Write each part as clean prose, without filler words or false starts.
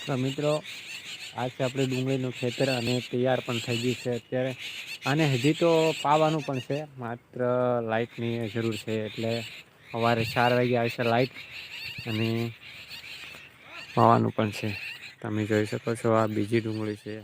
તો મિત્રો આ છે આપણે ડુંગળીનું ખેતર અને તૈયાર પણ થઈ ગયું છે અત્યારે. અને હજી તો પાવાનું પણ છે, માત્ર લાઇટની જરૂર છે. એટલે સવારે 4 વાગે આવશે લાઇટ અને પાવાનું પણ છે. તમે જોઈ શકો છો આ બીજી ડુંગળી છે.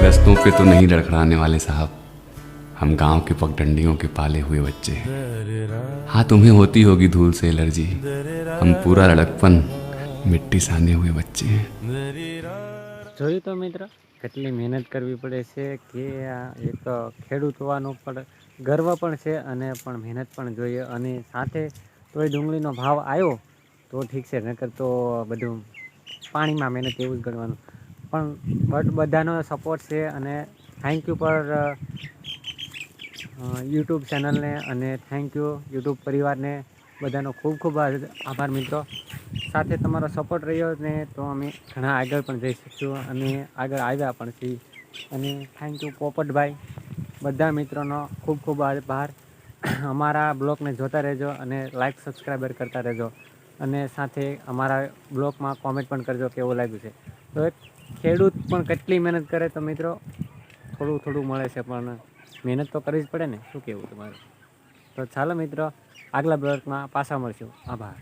रस्तों पे तो नहीं लड़खड़ाने वाले साहब, हम गांव के पगडंडियों के पाले हुए बच्चे हैं। हाँ, तुम्हें होती होगी धूल से एलर्जी, हम पूरा लड़कपन मिट्टी साने हुए बच्चे हैं। જોયું તો મિત્ર કેટલી મહેનત કરવી પડે છે કે આ એક ખેડૂત હોવાનો પણ ગર્વ પણ છે અને પણ મહેનત પણ જોઈએ. અને સાથે તોય ડુંગળીનો ભાવ આવ્યો તો ઠીક છે, નકર તો બધું પાણીમાં મહેનત એવું જ ગણવાનું. પણ બધાનો સપોર્ટ છે અને થેન્ક યુ પર યુટ્યુબ ચેનલને અને થેન્ક યુ યુટ્યુબ પરિવારને બધાનો ખૂબ ખૂબ આભાર મિત્રો. સાથે તમારો સપોર્ટ રહ્યો ને તો અમે ઘણા આગળ પણ જઈ શકશું અને આગળ આવ્યા પણ છીએ. અને થેન્ક યુ પોપટભાઈ, બધા મિત્રોનો ખૂબ ખૂબ આભાર. અમારા બ્લોગને જોતા રહેજો અને લાઈક સબસ્ક્રાઈબર કરતા રહેજો. અને સાથે અમારા બ્લોગમાં કોમેન્ટ પણ કરજો કેવું લાગ્યું છે. તો એક ખેડૂત પણ કેટલી મહેનત કરે તો મિત્રો થોડું થોડું મળે છે, પણ મહેનત તો કરવી જ પડે ને. શું કહેવું તમારું? તો ચાલો મિત્રો, આગલા બ્લોગમાં પાછા મળશું. આભાર.